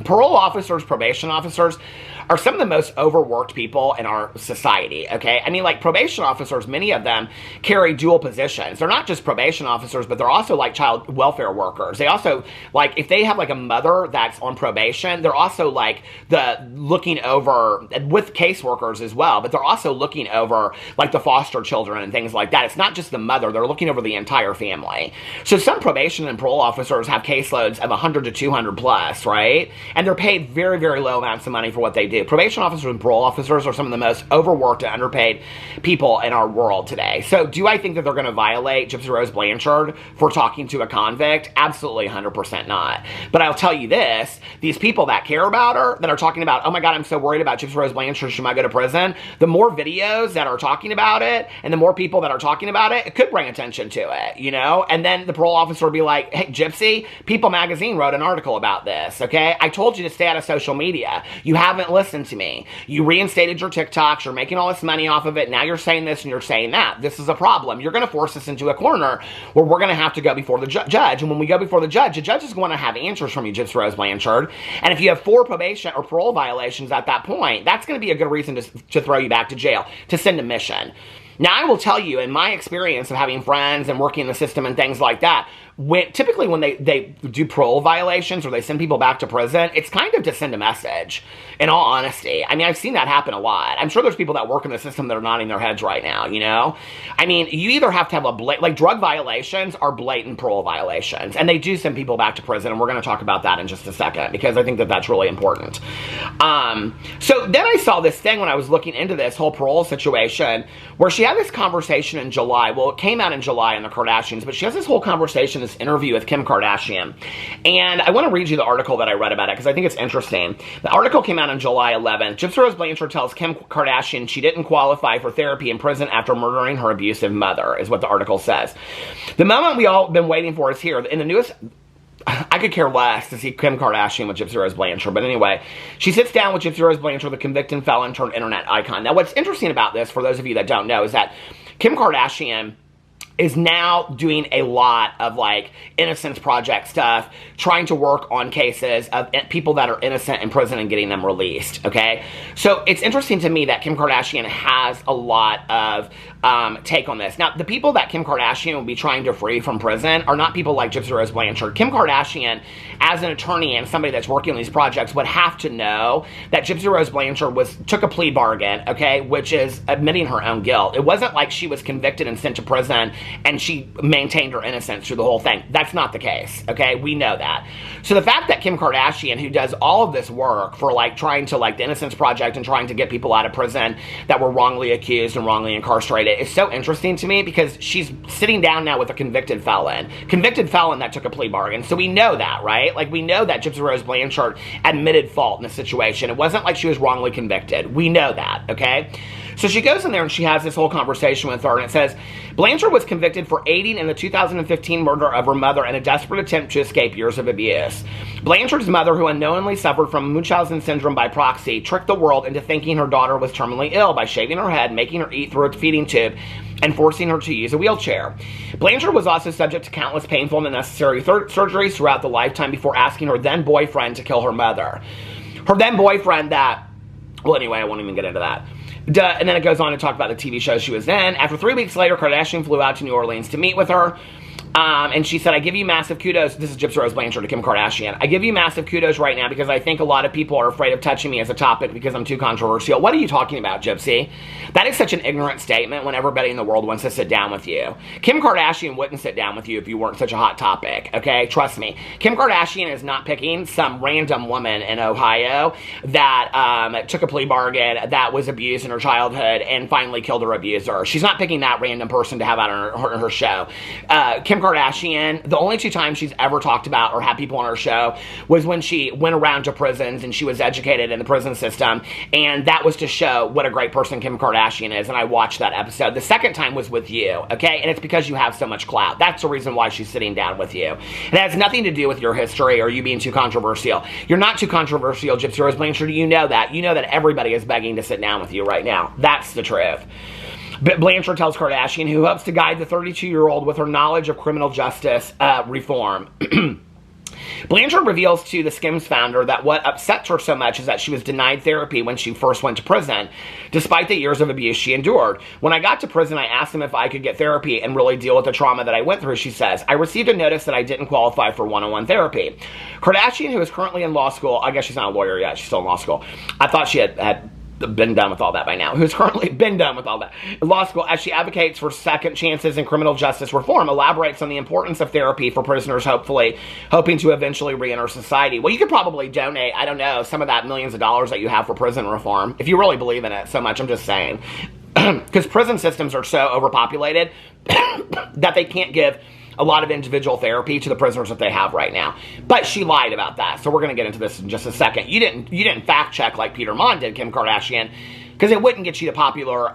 Speaker 1: parole officers, probation officers are some of the most overworked people in our society, okay? I mean, like, probation officers, many of them carry dual positions. They're not just probation officers, but they're also, like, child welfare workers. They also, like, if they have, like, a mother that's on probation, they're also, like, looking over, with caseworkers as well, but they're also looking over, like, the foster children and things like that. It's not just the mother. They're looking over the entire family. So some probation and parole officers have caseloads of 100 to 200 plus, right? And they're paid very, very low amounts of money for what they do. Probation officers and parole officers are some of the most overworked and underpaid people in our world today. So do I think that they're going to violate Gypsy Rose Blanchard for talking to a convict? Absolutely 100% not. But I'll tell you this, these people that care about her, that are talking about, oh my God, I'm so worried about Gypsy Rose Blanchard, she might go to prison, the more videos that are talking about it, and the more people that are talking about it, it could bring attention to it, you know? And then the parole officer will be like, hey, Gypsy, People Magazine wrote an article about this, okay? I told you to stay out of social media. You haven't listened to me. You reinstated your TikToks. You're making all this money off of it. Now you're saying this and you're saying that. This is a problem. You're going to force us into a corner where we're going to have to go before the judge. And when we go before the judge is going to have answers from you, Gypsy Rose Blanchard. And if you have 4 probation or parole violations at that point, that's going to be a good reason to throw you back to jail, to send a mission. Now, I will tell you, in my experience of having friends and working in the system and things like that, typically when they do parole violations or they send people back to prison, it's kind of to send a message, in all honesty. I mean, I've seen that happen a lot. I'm sure there's people that work in the system that are nodding their heads right now, you know? I mean, you either have to have like drug violations are blatant parole violations, and they do send people back to prison, and we're going to talk about that in just a second, because I think that that's really important. So then I saw this thing when I was looking into this whole parole situation, where she had this conversation in July. Well, it came out in July in the Kardashians, but she has this whole conversation, this interview with Kim Kardashian. And I want to read you the article that I read about it because I think it's interesting. The article came out on July 11th. Gypsy Rose Blanchard tells Kim Kardashian she didn't qualify for therapy in prison after murdering her abusive mother, is what the article says. The moment we all been waiting for is here. In the newest... I could care less to see Kim Kardashian with Gypsy Rose Blanchard, but anyway, she sits down with Gypsy Rose Blanchard, the convicted felon turned internet icon. Now, what's interesting about this, for those of you that don't know, is that Kim Kardashian is now doing a lot of, like, Innocence Project stuff, trying to work on cases of people that are innocent in prison and getting them released, okay? So it's interesting to me that Kim Kardashian has a lot of take on this. Now, the people that Kim Kardashian will be trying to free from prison are not people like Gypsy Rose Blanchard. Kim Kardashian, as an attorney and somebody that's working on these projects, would have to know that Gypsy Rose Blanchard took a plea bargain, okay, which is admitting her own guilt. It wasn't like she was convicted and sent to prison and she maintained her innocence through the whole thing. That's not the case, okay? We know that. So the fact that Kim Kardashian, who does all of this work for like trying to like the Innocence Project and trying to get people out of prison that were wrongly accused and wrongly incarcerated, is so interesting to me because she's sitting down now with a convicted felon that took a plea bargain. So we know that, right? Like we know that Gypsy Rose Blanchard admitted fault in the situation. It wasn't like she was wrongly convicted. We know that, okay? So she goes in there and she has this whole conversation with her, and it says, Blanchard was convicted for aiding in the 2015 murder of her mother in a desperate attempt to escape years of abuse. Blanchard's mother, who unknowingly suffered from Munchausen syndrome by proxy, tricked the world into thinking her daughter was terminally ill by shaving her head, making her eat through a feeding tube, and forcing her to use a wheelchair. Blanchard was also subject to countless painful and unnecessary surgeries throughout the lifetime before asking her then-boyfriend to kill her mother. Her then-boyfriend that... Well, anyway, I won't even get into that. And then it goes on to talk about the TV show she was in. After 3 weeks later, Kardashian flew out to New Orleans to meet with her. And she said, I give you massive kudos. This is Gypsy Rose Blanchard to Kim Kardashian. I give you massive kudos right now because I think a lot of people are afraid of touching me as a topic because I'm too controversial. What are you talking about, Gypsy? That is such an ignorant statement when everybody in the world wants to sit down with you. Kim Kardashian wouldn't sit down with you if you weren't such a hot topic, okay? Trust me. Kim Kardashian is not picking some random woman in Ohio that took a plea bargain, that was abused in her childhood, and finally killed her abuser. She's not picking that random person to have on her show. Kim Kardashian, the only 2 times she's ever talked about or had people on her show was when she went around to prisons and she was educated in the prison system, and that was to show what a great person Kim Kardashian is, and I watched that episode. The second time was with you, okay? And it's because you have so much clout. That's the reason why she's sitting down with you. It has nothing to do with your history or you being too controversial. You're not too controversial, Gypsy Rose Blanchard. You know that. You know that everybody is begging to sit down with you right now. That's the truth. But Blanchard tells Kardashian, who hopes to guide the 32-year-old with her knowledge of criminal justice reform. Blanchard reveals to the Skims founder that what upsets her so much is that she was denied therapy when she first went to prison, despite the years of abuse she endured. When I got to prison, I asked them if I could get therapy and really deal with the trauma that I went through, she says. I received a notice that I didn't qualify for one-on-one therapy. Kardashian, who is currently in law school, I guess she's not a lawyer yet, she's still in law school. I thought she had been done with all that by now, who's currently been done with all that. In law school, as she advocates for second chances in criminal justice reform, elaborates on the importance of therapy for prisoners, hoping to eventually re-enter society. Well, you could probably donate, I don't know, some of that millions of dollars that you have for prison reform, if you really believe in it so much. I'm just saying. Because prison systems are so overpopulated that they can't give a lot of individual therapy to the prisoners that they have right now. But she lied about that, so we're going to get into this in just a second. You didn't fact check like Peter Monn did, Kim Kardashian, because it wouldn't get you the popular,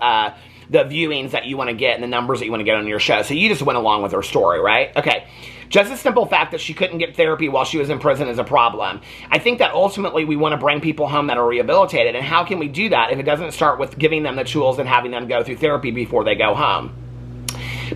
Speaker 1: the viewings that you want to get and the numbers that you want to get on your show. So you just went along with her story, right? Okay. Just the simple fact that she couldn't get therapy while she was in prison is a problem. I think that ultimately we want to bring people home that are rehabilitated, and how can we do that if it doesn't start with giving them the tools and having them go through therapy before they go home?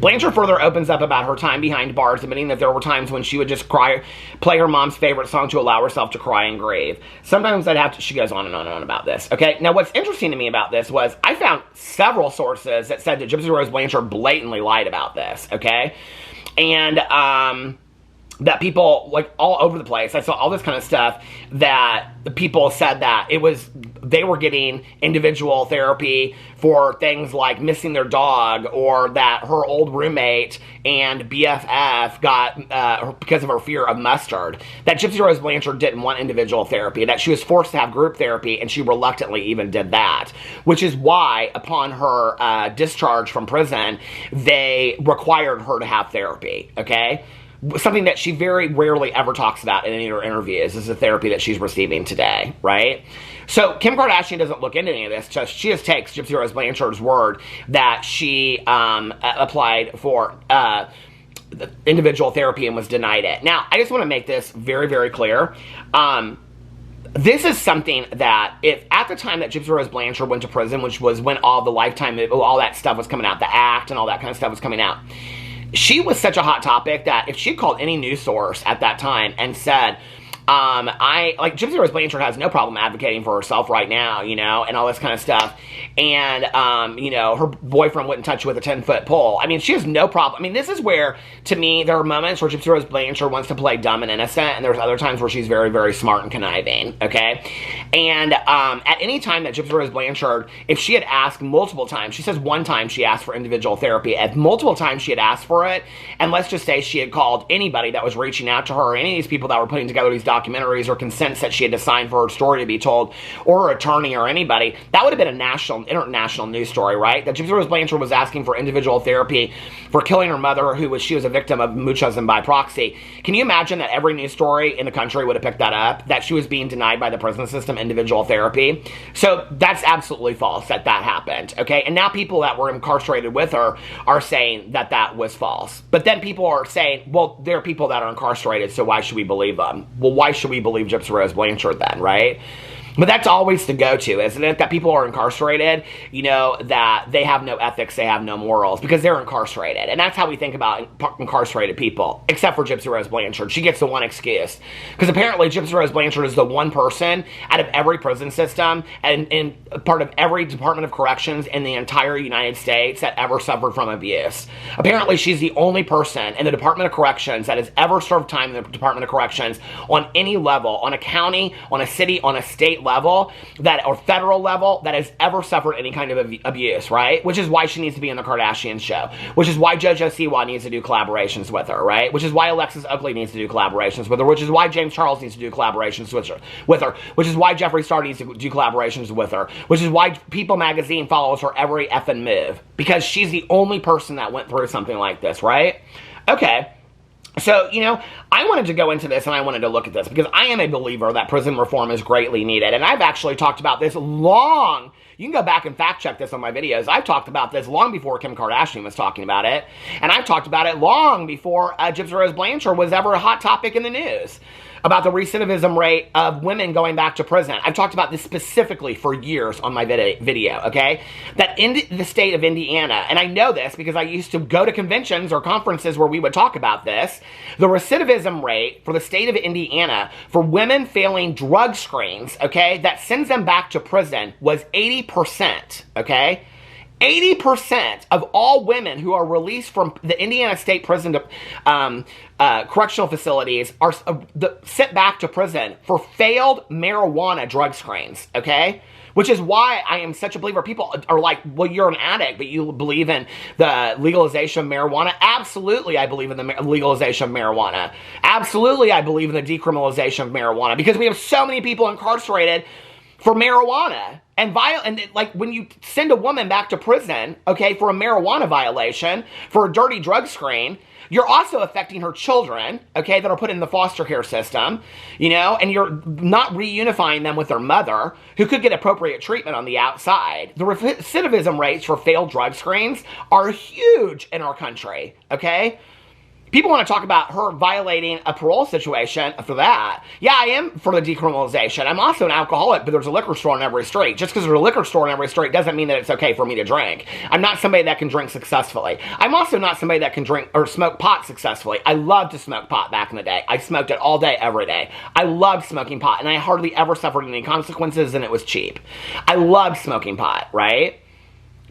Speaker 1: Blanchard further opens up about her time behind bars, admitting that there were times when she would just play her mom's favorite song to allow herself to cry and grieve. Sometimes I'd have to, she goes on and on about this, okay? Now, what's interesting to me about this was I found several sources that said that Gypsy Rose Blanchard blatantly lied about this, okay? And, that people, like, all over the place, I saw all this kind of stuff that the people said that they were getting individual therapy for things like missing their dog, or that her old roommate and BFF got, because of her fear of mustard, that Gypsy Rose Blanchard didn't want individual therapy, that she was forced to have group therapy, and she reluctantly even did that, which is why, upon her discharge from prison, they required her to have therapy, okay? Something that she very rarely ever talks about in any of her interviews is the therapy that she's receiving today, right? So Kim Kardashian doesn't look into any of this. She just takes Gypsy Rose Blanchard's word that she applied for individual therapy and was denied it. Now, I just want to make this very, very clear. This is something that, if at the time that Gypsy Rose Blanchard went to prison, which was when all the Lifetime, all that stuff was coming out, the act and all that kind of stuff was coming out, she was such a hot topic that if she called any news source at that time and said, like, Gypsy Rose Blanchard has no problem advocating for herself right now, you know, and all this kind of stuff. And, you know, her boyfriend wouldn't touch her with a 10-foot pole. I mean, she has no problem. I mean, this is where, to me, there are moments where Gypsy Rose Blanchard wants to play dumb and innocent, and there's other times where she's very, very smart and conniving, okay? And at any time that Gypsy Rose Blanchard, if she had asked multiple times, she says one time she asked for individual therapy, at multiple times she had asked for it, and let's just say she had called anybody that was reaching out to her, or any of these people that were putting together these documentaries or consents that she had to sign for her story to be told, or her attorney or anybody, that would have been a national, international news story, right? That Gypsy Rose Blanchard was asking for individual therapy for killing her mother, she was a victim of muchasm by proxy. Can you imagine that every news story in the country would have picked that up, that she was being denied by the prison system individual therapy? So that's absolutely false that that happened, okay? And now people that were incarcerated with her are saying that that was false. But then people are saying, well, there are people that are incarcerated, so why should we believe them? Well, why should we believe Gypsy Rose Blanchard then, right? But that's always the go-to, isn't it? That people are incarcerated, you know, that they have no ethics, they have no morals, because they're incarcerated. And that's how we think about incarcerated people, except for Gypsy Rose Blanchard. She gets the one excuse. Because apparently Gypsy Rose Blanchard is the one person out of every prison system and part of every Department of Corrections in the entire United States that ever suffered from abuse. Apparently she's the only person in the Department of Corrections that has ever served time in the Department of Corrections on any level, on a county, on a city, on a state level, or federal level, that has ever suffered any kind of abuse, right? Which is why she needs to be in the Kardashian show. Which is why Jojo Siwa needs to do collaborations with her, right? Which is why Alexis Oakley needs to do collaborations with her. Which is why James Charles needs to do collaborations with her. Which is why Jeffree Star needs to do collaborations with her. Which is why People Magazine follows her every effing move. Because she's the only person that went through something like this, right? Okay. So, you know, I wanted to go into this and I wanted to look at this because I am a believer that prison reform is greatly needed. And I've actually talked about this long. You can go back and fact check this on my videos. I've talked about this long before Kim Kardashian was talking about it. And I've talked about it long before Gypsy Rose Blanchard was ever a hot topic in the news. About the recidivism rate of women going back to prison. I've talked about this specifically for years on my video, okay? That in the state of Indiana, and I know this because I used to go to conventions or conferences where we would talk about this, the recidivism rate for the state of Indiana for women failing drug screens, okay, that sends them back to prison was 80%, okay? 80% of all women who are released from the Indiana State Prison correctional facilities are sent back to prison for failed marijuana drug screens, okay? Which is why I am such a believer. People are like, well, you're an addict, but you believe in the legalization of marijuana. Absolutely, I believe in the legalization of marijuana. Absolutely, I believe in the decriminalization of marijuana because we have so many people incarcerated for marijuana. And like when you send a woman back to prison, okay, for a marijuana violation, for a dirty drug screen, you're also affecting her children, okay, that are put in the foster care system, you know, and you're not reunifying them with their mother, who could get appropriate treatment on the outside. The recidivism rates for failed drug screens are huge in our country, okay? People want to talk about her violating a parole situation for that. Yeah, I am for the decriminalization. I'm also an alcoholic, but there's a liquor store on every street. Just because there's a liquor store on every street doesn't mean that it's okay for me to drink. I'm not somebody that can drink successfully. I'm also not somebody that can drink or smoke pot successfully. I loved to smoke pot back in the day. I smoked it all day, every day. I loved smoking pot, and I hardly ever suffered any consequences, and it was cheap. I loved smoking pot, right?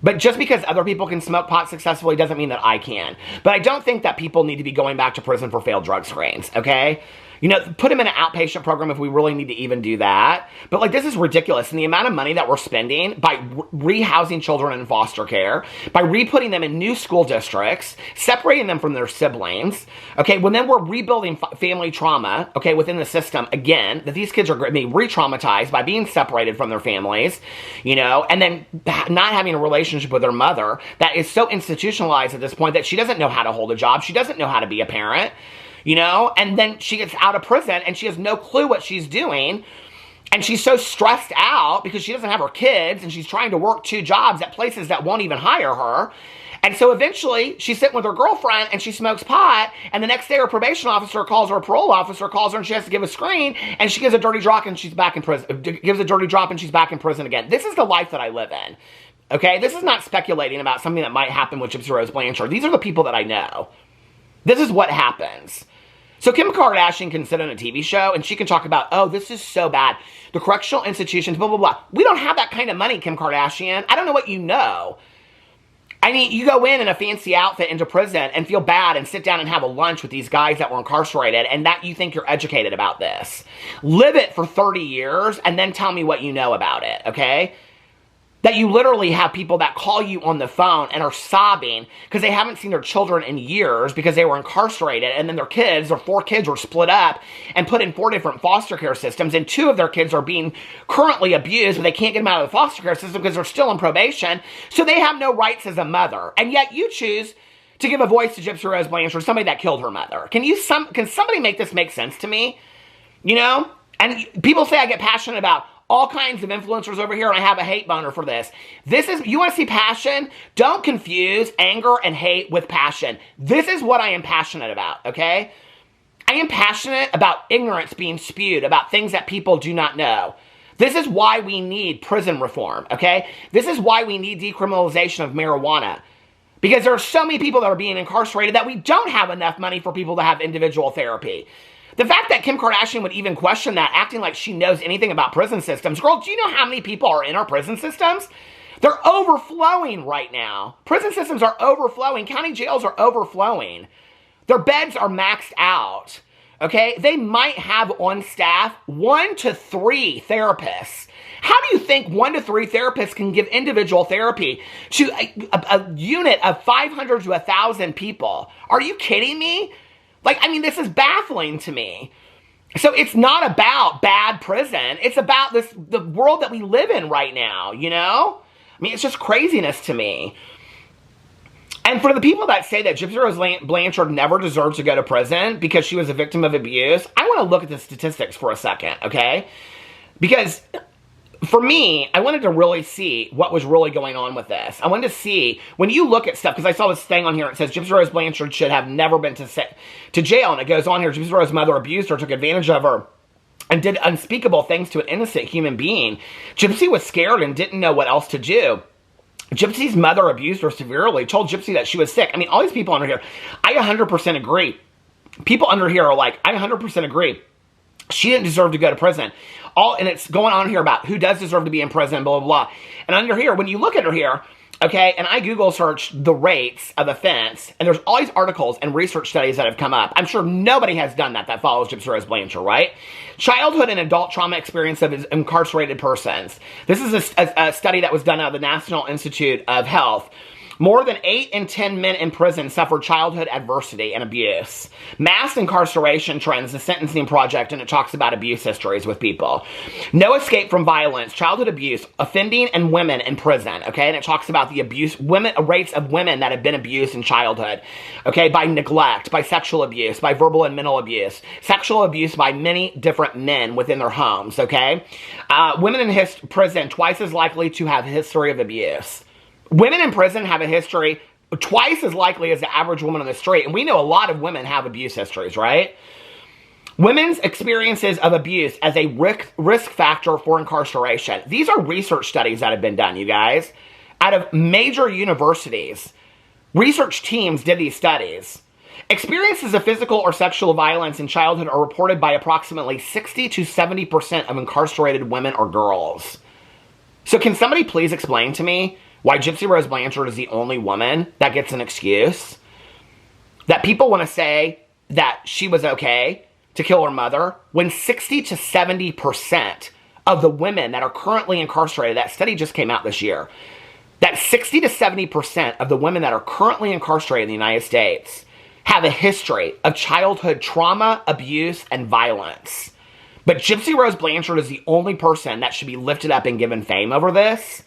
Speaker 1: But just because other people can smoke pot successfully doesn't mean that I can. But I don't think that people need to be going back to prison for failed drug screens, okay? You know, put them in an outpatient program if we really need to even do that. But, like, this is ridiculous. And the amount of money that we're spending by rehousing children in foster care, by re-putting them in new school districts, separating them from their siblings, okay, when then we're rebuilding family trauma, okay, within the system, again, that these kids are going to be re-traumatized by being separated from their families, you know, and then not having a relationship with their mother that is so institutionalized at this point that she doesn't know how to hold a job. She doesn't know how to be a parent. You know, and then she gets out of prison and she has no clue what she's doing. And she's so stressed out because she doesn't have her kids and she's trying to work 2 jobs at places that won't even hire her. And so eventually she's sitting with her girlfriend and she smokes pot, and the next day her probation officer calls her, a parole officer calls her, and she has to give a screen, and she gives a dirty drop and she's back in prison. Gives a dirty drop and she's back in prison again. This is the life that I live in. Okay, this is not speculating about something that might happen with Gypsy Rose Blanchard. These are the people that I know. This is what happens. So Kim Kardashian can sit on a TV show and she can talk about, oh, this is so bad. The correctional institutions, blah, blah, blah. We don't have that kind of money, Kim Kardashian. I don't know what you know. I mean, you go in a fancy outfit into prison and feel bad and sit down and have a lunch with these guys that were incarcerated and that you think you're educated about this. Live it for 30 years and then tell me what you know about it, okay? That you literally have people that call you on the phone and are sobbing because they haven't seen their children in years because they were incarcerated, and then their kids, or 4 kids, were split up and put in 4 different foster care systems, and 2 of their kids are being currently abused, but they can't get them out of the foster care system because they're still in probation, so they have no rights as a mother. And yet you choose to give a voice to Gypsy Rose Blanchard, somebody that killed her mother. Can somebody make this make sense to me? You know? And people say I get passionate about all kinds of influencers over here, and I have a hate boner for this. You want to see passion? Don't confuse anger and hate with passion. This is what I am passionate about, okay? I am passionate about ignorance being spewed, about things that people do not know. This is why we need prison reform, okay? This is why we need decriminalization of marijuana. Because there are so many people that are being incarcerated that we don't have enough money for people to have individual therapy. The fact that Kim Kardashian would even question that, acting like she knows anything about prison systems. Girl, do you know how many people are in our prison systems? They're overflowing right now. Prison systems are overflowing. County jails are overflowing. Their beds are maxed out. Okay? They might have on staff 1 to 3 therapists. How do you think 1 to 3 therapists can give individual therapy to a unit of 500 to 1,000 people? Are you kidding me? Like, I mean, this is baffling to me. So it's not about bad prison. It's about the world that we live in right now, you know? I mean, it's just craziness to me. And for the people that say that Gypsy Rose Blanchard never deserved to go to prison because she was a victim of abuse, I want to look at the statistics for a second, okay? Because for me, I wanted to really see what was really going on with this. I wanted to see, when you look at stuff, because I saw this thing on here, it says Gypsy Rose Blanchard should have never been to jail, and it goes on here, Gypsy Rose's mother abused her, took advantage of her, and did unspeakable things to an innocent human being. Gypsy was scared and didn't know what else to do. Gypsy's mother abused her severely, told Gypsy that she was sick. I mean, all these people under here, I 100% agree. People under here are like, I 100% agree. She didn't deserve to go to prison. And it's going on here about who does deserve to be in prison, blah, blah, blah. And under here, when you look at her here, okay, and I Google searched the rates of offense, and there's all these articles and research studies that have come up. I'm sure nobody has done that follows Gypsy Rose Blanchard, right? Childhood and adult trauma experience of incarcerated persons. This is a study that was done out of the National Institute of Health. More than 8 in 10 men in prison suffered childhood adversity and abuse. Mass incarceration trends, the sentencing project, and it talks about abuse histories with people. No escape from violence, childhood abuse, offending, and women in prison, okay? And it talks about the rates of women that have been abused in childhood, okay? By neglect, by sexual abuse, by verbal and mental abuse, sexual abuse by many different men within their homes, okay? Women in prison twice as likely to have a history of abuse. Women in prison have a history twice as likely as the average woman on the street. And we know a lot of women have abuse histories, right? Women's experiences of abuse as a risk factor for incarceration. These are research studies that have been done, you guys. Out of major universities, research teams did these studies. Experiences of physical or sexual violence in childhood are reported by approximately 60 to 70% of incarcerated women or girls. So can somebody please explain to me why Gypsy Rose Blanchard is the only woman that gets an excuse? That people want to say that she was okay to kill her mother, when 60 to 70% of the women that are currently incarcerated, that study just came out this year, that 60 to 70% of the women that are currently incarcerated in the United States have a history of childhood trauma, abuse, and violence. But Gypsy Rose Blanchard is the only person that should be lifted up and given fame over this.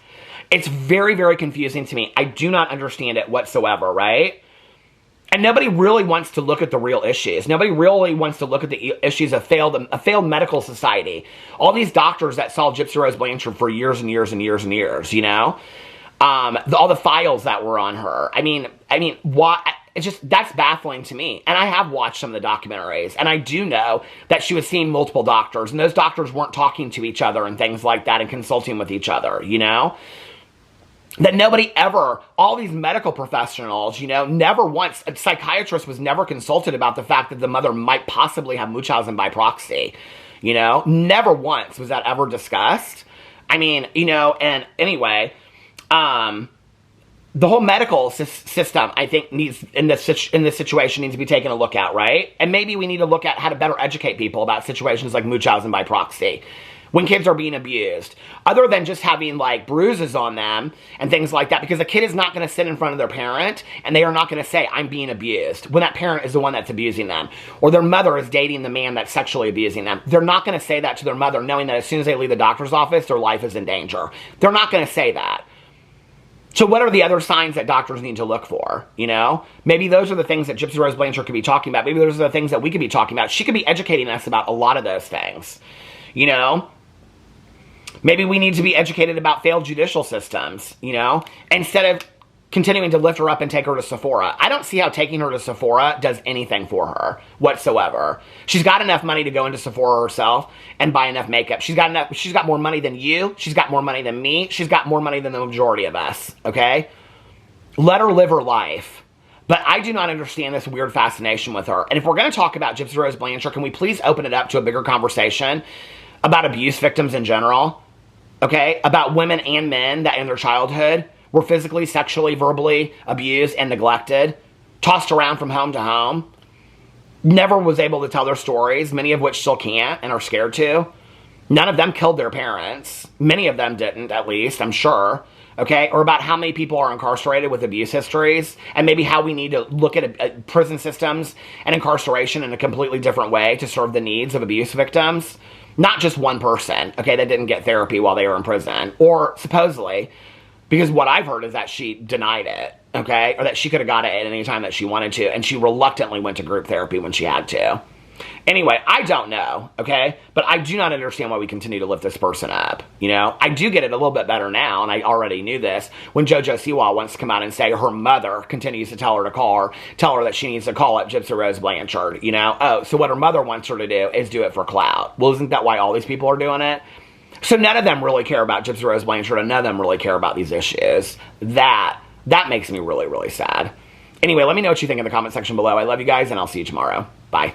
Speaker 1: It's very, very confusing to me. I do not understand it whatsoever, right? And nobody really wants to look at the real issues. Nobody really wants to look at the issues of a failed medical society. All these doctors that saw Gypsy Rose Blanchard for years and years and years and years, you know? All the files that were on her. I mean, why? It's just, that's baffling to me. And I have watched some of the documentaries, and I do know that she was seeing multiple doctors, and those doctors weren't talking to each other and things like that and consulting with each other, you know? that nobody ever, all these medical professionals, you know, never once, a psychiatrist was never consulted about the fact that the mother might possibly have Munchausen by proxy, you know? Never once was that ever discussed. I mean, you know, and anyway, the whole medical system, I think, needs, in this situation, needs to be taken a look at, right? And maybe we need to look at how to better educate people about situations like Munchausen by proxy, when kids are being abused, other than just having, like, bruises on them and things like that, because a kid is not going to sit in front of their parent and they are not going to say, I'm being abused, when that parent is the one that's abusing them, or their mother is dating the man that's sexually abusing them. They're not going to say that to their mother, knowing that as soon as they leave the doctor's office, their life is in danger. They're not going to say that. So what are the other signs that doctors need to look for, you know? Maybe those are the things that Gypsy Rose Blanchard could be talking about. Maybe those are the things that we could be talking about. She could be educating us about a lot of those things, you know? Maybe we need to be educated about failed judicial systems, you know, instead of continuing to lift her up and take her to Sephora. I don't see how taking her to Sephora does anything for her whatsoever. She's got enough money to go into Sephora herself and buy enough makeup. She's got more money than you. She's got more money than me. She's got more money than the majority of us, okay? Let her live her life. But I do not understand this weird fascination with her. And if we're going to talk about Gypsy Rose Blanchard, can we please open it up to a bigger conversation about abuse victims in general? Okay, about women and men that in their childhood were physically, sexually, verbally abused and neglected, tossed around from home to home, never was able to tell their stories, many of which still can't and are scared to. None of them killed their parents. Many of them didn't, at least, I'm sure. Okay, or about how many people are incarcerated with abuse histories, and maybe how we need to look at prison systems and incarceration in a completely different way to serve the needs of abuse victims. Not just one person, okay, that didn't get therapy while they were in prison, or supposedly, because what I've heard is that she denied it, okay, or that she could have got it at any time that she wanted to, and she reluctantly went to group therapy when she had to. Anyway, I don't know, okay, but I do not understand why we continue to lift this person up, you know? I do get it a little bit better now, and I already knew this, when Jojo Siwa wants to come out and say her mother continues to tell her that she needs to call up Gypsy Rose Blanchard, you know? Oh, so what her mother wants her to do is do it for clout. Well, isn't that why all these people are doing it? So none of them really care about Gypsy Rose Blanchard, and none of them really care about these issues. That makes me really, really sad. Anyway, let me know what you think in the comment section below. I love you guys, and I'll see you tomorrow. Bye.